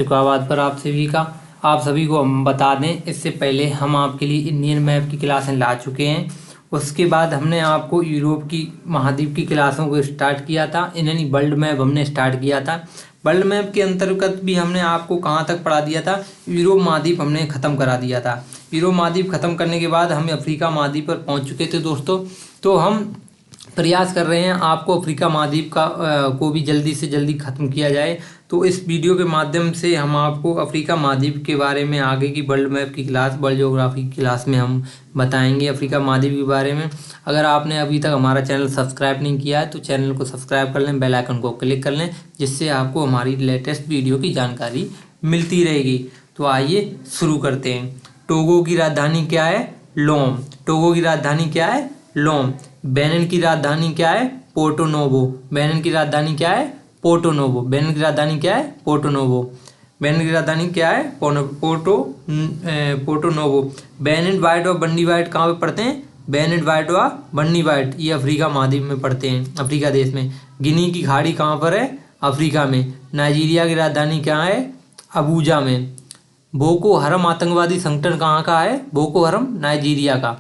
आबाद पर आप सभी को हम बता दें, इससे पहले हम आपके लिए इंडियन मैप की क्लासें ला चुके हैं। उसके बाद हमने आपको यूरोप की महाद्वीप की क्लासों को स्टार्ट किया था, यानी वर्ल्ड मैप हमने स्टार्ट किया था। वर्ल्ड मैप के अंतर्गत भी हमने आपको कहाँ तक पढ़ा दिया था, यूरोप महाद्वीप हमने ख़त्म करा दिया था। यूरोप महाद्वीप ख़त्म करने के बाद हम अफ्रीका महाद्वीप पर पहुँच चुके थे दोस्तों। तो हम प्रयास कर रहे हैं आपको अफ्रीका महाद्वीप को भी जल्दी से जल्दी ख़त्म किया जाए। तो इस वीडियो के माध्यम से हम आपको अफ्रीका महाद्वीप के बारे में आगे की वर्ल्ड मैप की क्लास, वर्ल्ड ज्योग्राफी की क्लास में हम बताएंगे अफ्रीका महाद्वीप के बारे में। अगर आपने अभी तक हमारा चैनल सब्सक्राइब नहीं किया है तो चैनल को सब्सक्राइब कर लें, बेल आइकन को क्लिक कर लें, जिससे आपको हमारी लेटेस्ट वीडियो की जानकारी मिलती रहेगी। तो आइए शुरू करते हैं। टोगो की राजधानी क्या है? लोम। टोगो की राजधानी क्या है? लोम। बेनिन की राजधानी क्या है? Porto novo. बेनिन की राजधानी क्या है? Porto novo. बेनिन की राजधानी क्या है? Porto novo. बेनिन की राजधानी क्या है? Porto novo. बेनिन, व्हाइट और बंडी व्हाइट कहाँ पे पड़ते हैं? बेनिन व्हाइट और बंडी व्हाइट ये अफ्रीका महाद्वीप में पड़ते हैं, अफ्रीका देश में। गिनी की खाड़ी कहाँ पर है? अफ्रीका में। नाइजीरिया की राजधानी क्या है? अबूजा में। बोको हरम आतंकवादी संगठन कहाँ का है? बोको हरम नाइजीरिया का।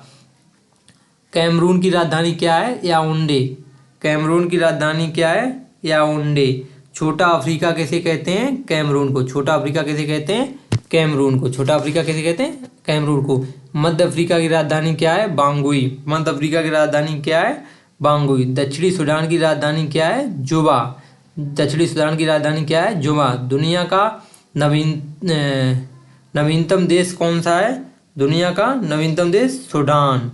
कैमरून की राजधानी क्या है? याओंडे। कैमरून की राजधानी क्या है? याओंडे। छोटा अफ्रीका कैसे कहते हैं? कैमरून को। छोटा अफ्रीका कैसे कहते हैं? कैमरून को। छोटा अफ्रीका कैसे कहते हैं? कैमरून को। मध्य अफ्रीका की राजधानी क्या है? बांगुई। मध्य अफ्रीका की राजधानी क्या है? बांगुई। दक्षिणी सूडान की राजधानी क्या है? जुबा। दक्षिणी सूडान की राजधानी क्या है? जुबा। दुनिया का नवीनतम देश कौन सा है? दुनिया का नवीनतम देश सूडान।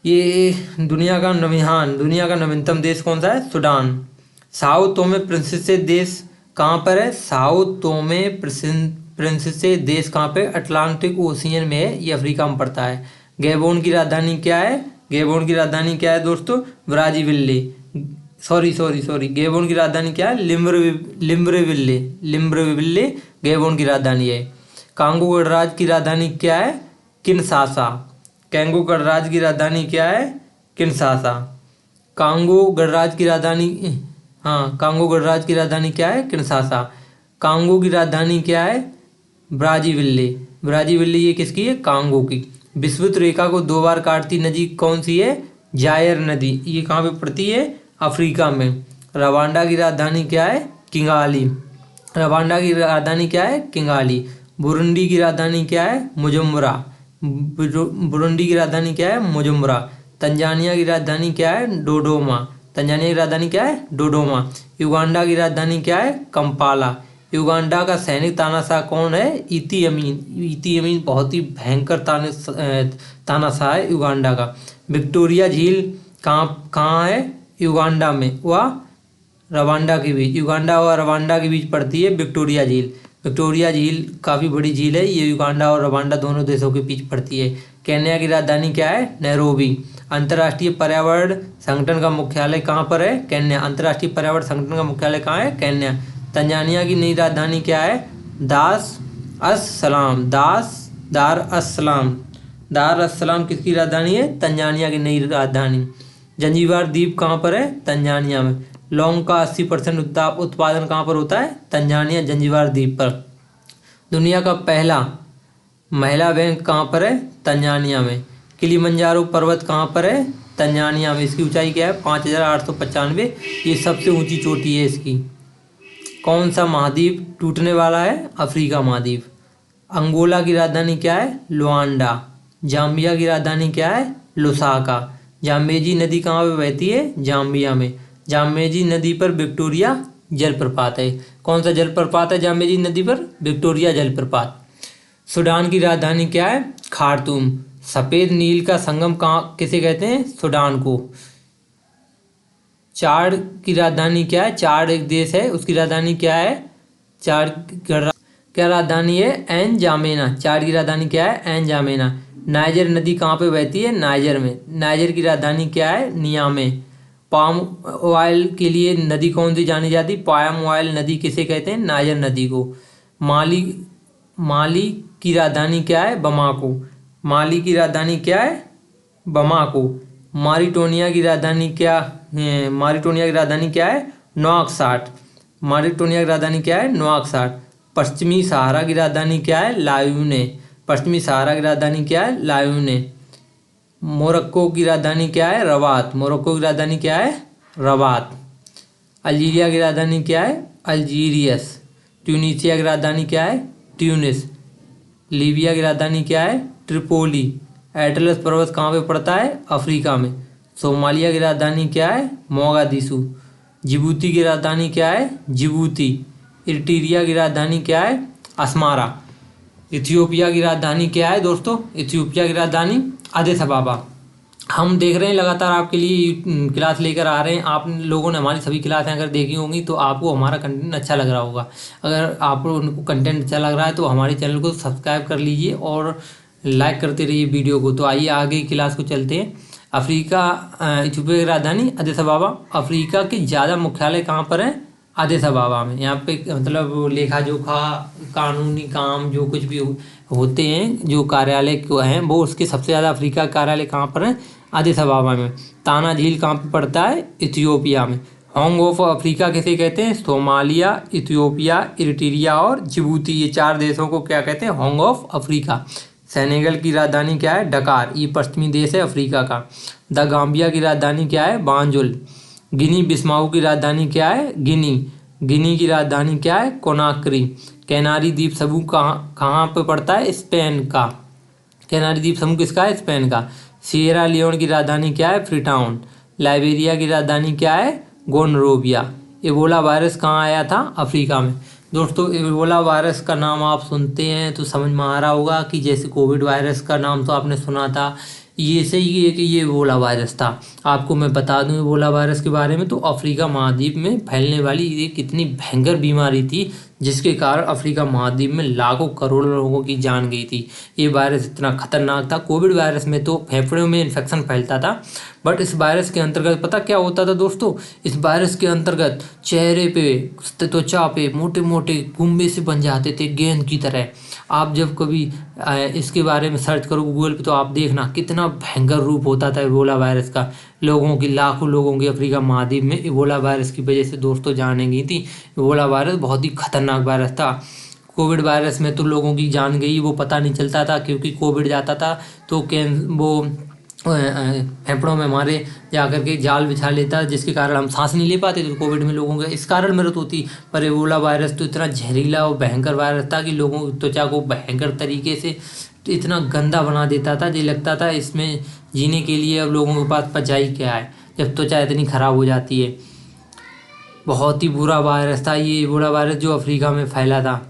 ये दुनिया का नवीनतम देश कौन सा है? सूडान। साओ तोमे प्रिंसिसे देश कहाँ पर है? साओ तोमे प्रिंसिसे देश कहाँ पे? अटलांटिक ओशियन में है, ये अफ्रीका में पड़ता है। गैबोन की राजधानी क्या है? गैबोन की राजधानी क्या है दोस्तों? ब्राजीविल्ले। सॉरी गैबोन की राजधानी क्या है? लिब्रेविल्ले गैबोन की राजधानी है। कांगो गणराज्य की राजधानी क्या है? किनशासा। कांगो गणराज्य की राजधानी क्या है? किनशासा। कांगो गणराज्य की राजधानी कांगो गणराज्य की राजधानी क्या है? किनशासा। कांगो की राजधानी क्या है? ब्राजीविल्ले। ब्राजीविल्ले ये किसकी है? कांगो की। विषुवत रेखा को 2 बार काटती नदी कौन सी है? जायर नदी। ये कहाँ पे पड़ती है? अफ्रीका में। रवांडा की राजधानी क्या है? किगाली। रवांडा की राजधानी क्या है? किगाली। बुरुंडी की राजधानी क्या है? मुजुम्बरा। बुरुंडी की राजधानी क्या है? मुजुम्बरा। तंजानिया की राजधानी क्या है? डोडोमा। तंजानिया की राजधानी क्या है? डोडोमा। युगांडा की राजधानी क्या है? कंपाला। युगांडा का सैनिक तानाशाह कौन है? इती अमीन। इती अमीन बहुत ही भयंकर तानाशाह है युगांडा का। विक्टोरिया झील कहाँ है? युगांडा में व रवांडा के बीच। युगांडा और रवांडा के बीच पड़ती है विक्टोरिया झील। विक्टोरिया झील काफ़ी बड़ी झील है, ये युगांडा और रवांडा दोनों देशों के बीच पड़ती है। केन्या की राजधानी क्या है? नैरोबी। अंतर्राष्ट्रीय पर्यावरण संगठन का मुख्यालय कहाँ पर है? केन्या। अंतर्राष्ट्रीय पर्यावरण संगठन का मुख्यालय कहाँ है? केन्या। तंजानिया की नई राजधानी क्या है? दार अस सलाम किसकी राजधानी है? तंजानिया की नई राजधानी। जंजीबार द्वीप कहाँ पर है? तंजानिया में। लौंग का 80% उत्पादन कहाँ पर होता है? तंजानिया जंजीबार द्वीप पर। दुनिया का पहला महिला बैंक कहाँ पर है? तंजानिया में। किलिमंजारो पर्वत कहाँ पर है? तंजानिया में। इसकी ऊंचाई क्या है? 5895। ये सबसे ऊंची चोटी है इसकी। कौन सा महाद्वीप टूटने वाला है? अफ्रीका महाद्वीप। अंगोला की राजधानी क्या है? लुआंडा। जाम्बिया की राजधानी क्या है? लुसाका। जाम्बेजी नदी कहाँ पे बहती है? जाम्बिया में। जाम्बेजी नदी पर विक्टोरिया जलप्रपात है। कौन सा जलप्रपात है जाम्बेजी नदी पर? विक्टोरिया जलप्रपात। सूडान की राजधानी क्या है? खार्तूम। सफ़ेद नील का संगम कहाँ किसे कहते हैं? सूडान को। चाड की राजधानी क्या है? चाड एक देश है, उसकी राजधानी क्या है? क्या राजधानी है? एन जामेना। चाड की राजधानी क्या है? एन जामेना। नाइजर नदी कहाँ पे बहती है? नाइजर में। नाइजर की राजधानी क्या है? नियामे। पाम ऑयल के लिए नदी कौन सी जानी जाती? पाम ऑयल नदी किसे कहते हैं? नाइजर नदी को। माली की राजधानी क्या है? बमाको। माली की राजधानी क्या है? बमाको। मारिटोनिया की राजधानी क्या है? नोआकसाट। मॉरिटानिया की राजधानी क्या है? नोआक्साट। पश्चिमी सहारा की राजधानी क्या है? लायोने। पश्चिमी सहारा की राजधानी क्या है? लायोने। मोरक्को की राजधानी क्या है? रबात। मोरक्को की राजधानी क्या है? रबात। अल्जीरिया की राजधानी क्या है? अल्जीरियस। ट्यूनीशिया की राजधानी क्या है? ट्यूनिस। लीबिया की राजधानी क्या है? ट्रिपोली। एटलस पर्वत कहाँ पे पड़ता है? अफ्रीका में। सोमालिया की राजधानी क्या है? मोगादिशु। जिबूती की राजधानी क्या है? जिबूती। इरिट्रिया की राजधानी क्या है? अस्मारा। इथियोपिया की राजधानी क्या है दोस्तों? इथियोपिया की राजधानी अदिस अबाबा। हम देख रहे हैं लगातार आपके लिए क्लास लेकर आ रहे हैं। आप लोगों ने हमारी सभी क्लासें अगर देखी होंगी तो आपको हमारा कंटेंट अच्छा लग रहा होगा। अगर आपको उनको कंटेंट अच्छा लग रहा है तो हमारे चैनल को सब्सक्राइब कर लीजिए और लाइक करते रहिए वीडियो को। तो आइए आगे की क्लास को चलते हैं। अफ्रीका इथियोपिया की राजधानी अदिस अबाबा। अफ्रीका के ज़्यादा मुख्यालय कहाँ पर है? अदिस अबाबा में। यहाँ पे मतलब लेखा जोखा, कानूनी काम जो कुछ भी होते हैं, जो कार्यालय को हैं, वो उसके सबसे ज़्यादा अफ्रीका कार्यालय कहाँ पर है? अदिस अबाबा में। ताना झील कहाँ पे पड़ता है? इथियोपिया में। हॉर्न ऑफ अफ्रीका किसे कहते हैं? सोमालिया, इथियोपिया, इरिट्रिया और जिबूती, ये 4 देशों को क्या कहते हैं? Horn of Africa. सेनेगल की राजधानी क्या है? डकार, ये पश्चिमी देश है अफ्रीका का। द गाम्बिया की राजधानी क्या है? बांजुल। गिनी बिस्माऊ की राजधानी क्या है? गिनी। गिनी की राजधानी क्या है? कोनाक्री। कैनारी द्वीप समूह कहाँ पे पड़ता है? स्पेन का। कैनारी द्वीप समूह किसका है? स्पेन का। सिएरा लियोन की राजधानी क्या है? फ्रीटाउन। लाइबेरिया की राजधानी क्या है? गोनरोविया। इबोला वायरस कहाँ आया था? अफ्रीका में। दोस्तों इबोला वायरस का नाम आप सुनते हैं तो समझ में आ रहा होगा कि जैसे कोविड वायरस का नाम तो आपने सुना था, ये सही है कि ये इबोला वायरस था। आपको मैं बता दूं इबोला वायरस के बारे में, तो अफ्रीका महाद्वीप में फैलने वाली ये कितनी भयंकर बीमारी थी जिसके कारण अफ्रीका महाद्वीप में लाखों करोड़ों लोगों की जान गई थी। ये वायरस इतना खतरनाक था। कोविड वायरस में तो फेफड़ों में इन्फेक्शन फैलता था, बट इस वायरस के अंतर्गत पता क्या होता था दोस्तों? इस वायरस के अंतर्गत चेहरे पे, त्वचा पे मोटे मोटे गुम्बे से बन जाते थे, गेंद की तरह। आप जब कभी इसके बारे में सर्च करो गूगल पे तो आप देखना कितना भयंकर रूप होता था इबोला वायरस का। लोगों की, लाखों लोगों की अफ्रीका महाद्वीप में इबोला वायरस की वजह से दोस्तों जान गई थी। इबोला वायरस बहुत ही खतरनाक वायरस था। कोविड वायरस में तो लोगों की जान गई, वो पता नहीं चलता था क्योंकि कोविड जाता था तो वो फेफड़ों में हमारे जा करके जाल बिछा लेता जिसके कारण हम सांस नहीं ले पाते थे। कोविड में लोगों का इस कारण मृत्यु होती। पर इबोला वायरस तो इतना जहरीला और भयंकर वायरस था कि लोगों की त्वचा को भयंकर तरीके से इतना गंदा बना देता था, जो लगता था इसमें जीने के लिए अब लोगों के पास बचाई क्या है, जब त्वचा इतनी ख़राब हो जाती है। बहुत ही बुरा वायरस था ये इबोला वायरस जो अफ्रीका में फैला था।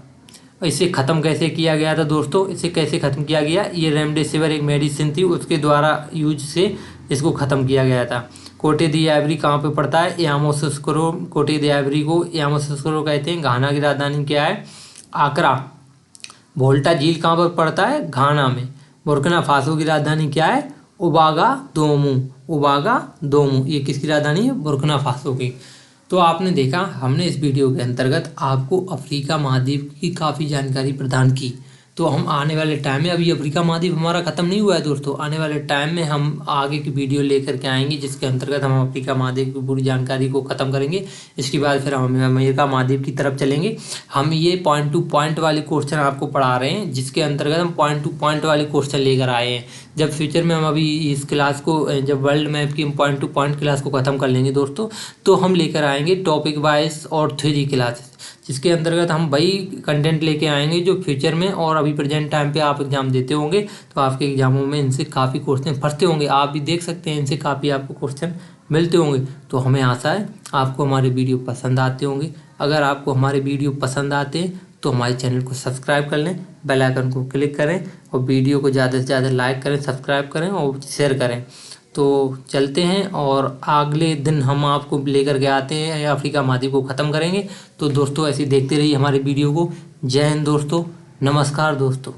इसे ख़त्म कैसे किया गया था दोस्तों? इसे कैसे ख़त्म किया गया? ये रेमडेसिविर एक मेडिसिन थी, उसके द्वारा यूज से इसको ख़त्म किया गया था। कोटे दी आइवरी कहाँ पे पड़ता है? यामोसुस्क्रो। कोटे दी आइवरी को यामोसुस्क्रो कहते हैं। घाना की राजधानी क्या है? आकरा। वोल्टा झील कहाँ पर पड़ता है? घाना में। बुर्किना फासो की राजधानी क्या है? उबागा दोमू। उबागा दोमू, ये किसकी राजधानी है? बुर्किना फासो की। तो आपने देखा हमने इस वीडियो के अंतर्गत आपको अफ्रीका महाद्वीप की काफ़ी जानकारी प्रदान की। तो हम आने वाले टाइम में, अभी अफ्रीका महाद्वीप हमारा ख़त्म नहीं हुआ है दोस्तों, आने वाले टाइम में हम आगे की वीडियो लेकर के आएंगे जिसके अंतर्गत हम अफ्रीका महाद्वीप की पूरी जानकारी को ख़त्म करेंगे। इसके बाद फिर हम अमेरिका महाद्वीप की तरफ चलेंगे। हम ये पॉइंट टू पॉइंट वाले क्वेश्चन आपको पढ़ा रहे हैं जिसके अंतर्गत हम पॉइंट टू पॉइंट वाले क्वेश्चन लेकर आए हैं। जब फ्यूचर में हम अभी इस क्लास को, जब वर्ल्ड मैप की हम पॉइंट टू पॉइंट क्लास को ख़त्म कर लेंगे दोस्तों, तो हम लेकर आएंगे टॉपिक वाइज और थ्योरी क्लासेस जिसके अंतर्गत हम वही कंटेंट लेके आएंगे जो फ्यूचर में और अभी प्रेजेंट टाइम पे आप एग्जाम देते होंगे तो आपके एग्जामों में इनसे काफ़ी क्वेश्चन फंसते होंगे। आप भी देख सकते हैं इनसे काफ़ी आपको क्वेश्चन मिलते होंगे। तो हमें आशा है आपको हमारे वीडियो पसंद आते होंगे। अगर आपको हमारे वीडियो पसंद आते हैं तो हमारे चैनल को सब्सक्राइब कर लें, बेल आइकन को क्लिक करें और वीडियो को ज़्यादा से ज़्यादा लाइक करें, सब्सक्राइब करें और शेयर करें। तो चलते हैं और अगले दिन हम आपको लेकर के आते हैं अफ्रीका महाद्वीप को ख़त्म करेंगे। तो दोस्तों ऐसे देखते रहिए हमारे वीडियो को। जय हिंद दोस्तों, नमस्कार दोस्तों।